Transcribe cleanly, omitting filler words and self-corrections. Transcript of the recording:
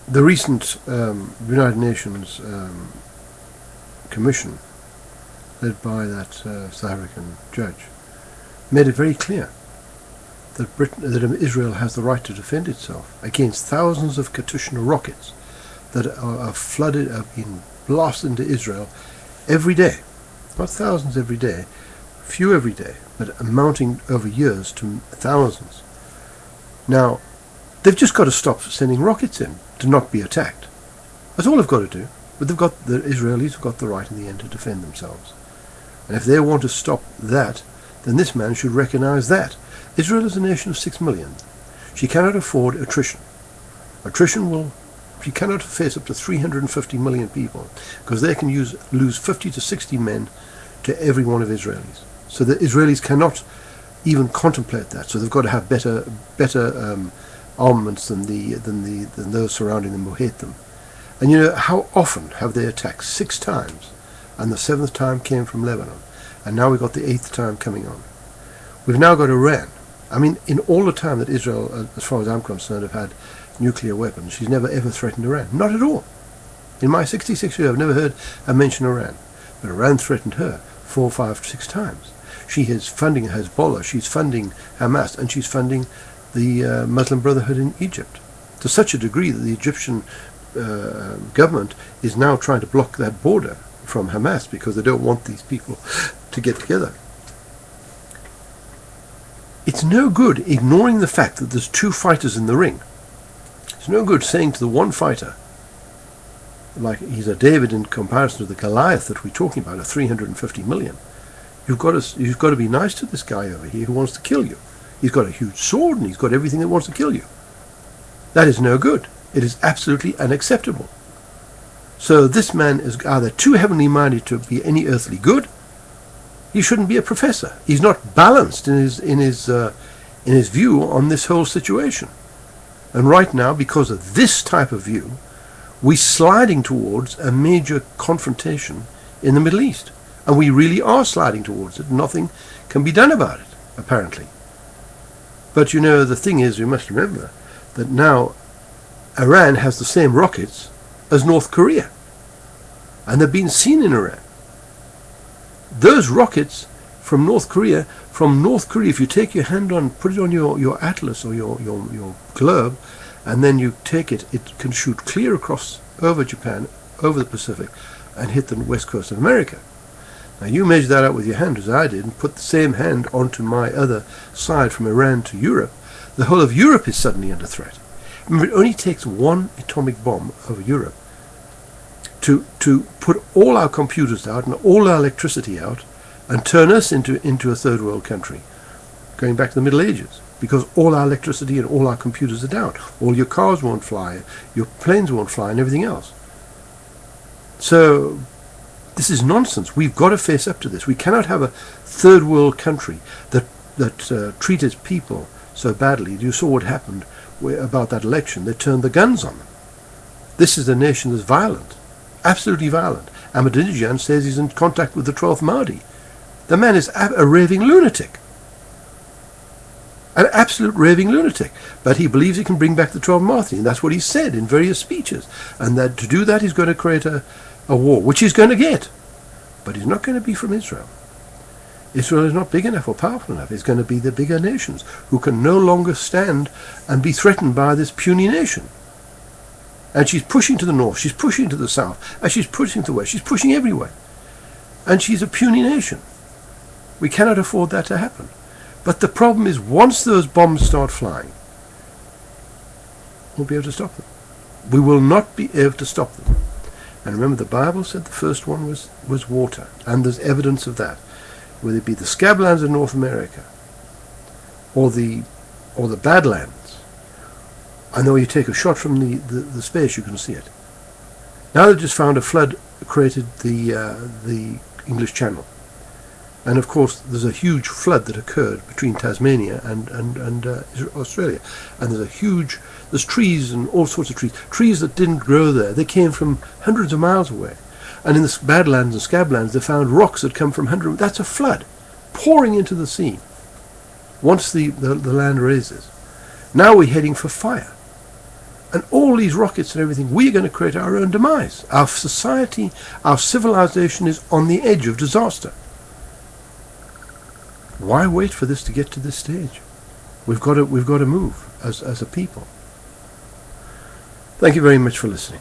The recent United Nations commission, led by that South African judge, made it very clear that Israel has the right to defend itself against thousands of Katyusha rockets that are flooded, have been blasted into Israel every day. Not thousands every day, few every day, but amounting over years to thousands. Now, they've just got to stop sending rockets in to not be attacked. That's all they've got to do. But the Israelis have got the right in the end to defend themselves. And if they want to stop that, then this man should recognize that. Israel is a nation of 6 million. She cannot afford attrition. She cannot face up to 350 million people, because they can lose 50 to 60 men to every one of Israelis. So the Israelis cannot even contemplate that. So they've got to have better armaments than those surrounding them who hate them. And you know, how often have they attacked? 6 times. And the 7th time came from Lebanon. And now we've got the 8th time coming on. We've now got Iran. I mean, in all the time that Israel, as far as I'm concerned, have had nuclear weapons, she's never ever threatened Iran. Not at all. In my 66 years, I've never heard her mention Iran. But Iran threatened her 4, 5, 6 times. She is funding Hezbollah, she's funding Hamas, and she's funding the Muslim Brotherhood in Egypt, to such a degree that the Egyptian government is now trying to block that border from Hamas because they don't want these people to get together. It's no good ignoring the fact that there's 2 fighters in the ring. It's no good saying to the one fighter, like he's a David in comparison to the Goliath that we're talking about, of 350 million. You've got to be nice to this guy over here who wants to kill you. He's got a huge sword and he's got everything that wants to kill you. That is no good. It is absolutely unacceptable. So this man is either too heavenly minded to be any earthly good. He shouldn't be a professor. He's not balanced in his view on this whole situation. And right now, because of this type of view, we're sliding towards a major confrontation in the Middle East. And we really are sliding towards it. Nothing can be done about it, apparently. But you know, the thing is, we must remember that now Iran has the same rockets as North Korea. And they've been seen in Iran. Those rockets from North Korea, if you take your hand on, put it on your atlas or your globe, and then you take it, it can shoot clear across over Japan, over the Pacific, and hit the west coast of America. Now you measure that out with your hand, as I did, and put the same hand onto my other side from Iran to Europe. The whole of Europe is suddenly under threat. Remember, it only takes one atomic bomb over Europe to put all our computers out and all our electricity out and turn us into a third world country, going back to the Middle Ages, because all our electricity and all our computers are down. All your cars won't fly, your planes won't fly, and everything else. So this is nonsense. We've got to face up to this. We cannot have a third world country that treat its people so badly. You saw what happened about that election. They turned the guns on them. This is a nation that's violent, absolutely violent. Ahmadinejad says he's in contact with the 12th Mahdi. The man is a raving lunatic. An absolute raving lunatic. But he believes he can bring back the 12th Mahdi, and that's what he said in various speeches. And that to do that he's going to create a war, which he's going to get. But he's not going to be from Israel. Israel is not big enough or powerful enough. It's going to be the bigger nations who can no longer stand and be threatened by this puny nation. And she's pushing to the north, she's pushing to the south, and she's pushing to the west, she's pushing everywhere. And she's a puny nation. We cannot afford that to happen. But the problem is, once those bombs start flying, we'll be able to stop them. We will not be able to stop them. And remember, the Bible said the first one was water, and there's evidence of that. Whether it be the scablands in North America, or the Badlands. I know you take a shot from the space, you can see it. Now they've just found a flood created the English Channel. And of course there's a huge flood that occurred between Tasmania and Australia. And there's trees and all sorts of trees that didn't grow there. They came from hundreds of miles away. And in the Badlands and Scablands they found rocks that come from hundreds. That's a flood pouring into the sea once the land raises. Now we're heading for fire. And all these rockets and everything, we're going to create our own demise. Our society, our civilization is on the edge of disaster. Why wait for this to get to this stage? We've got to move as a people. Thank you very much for listening.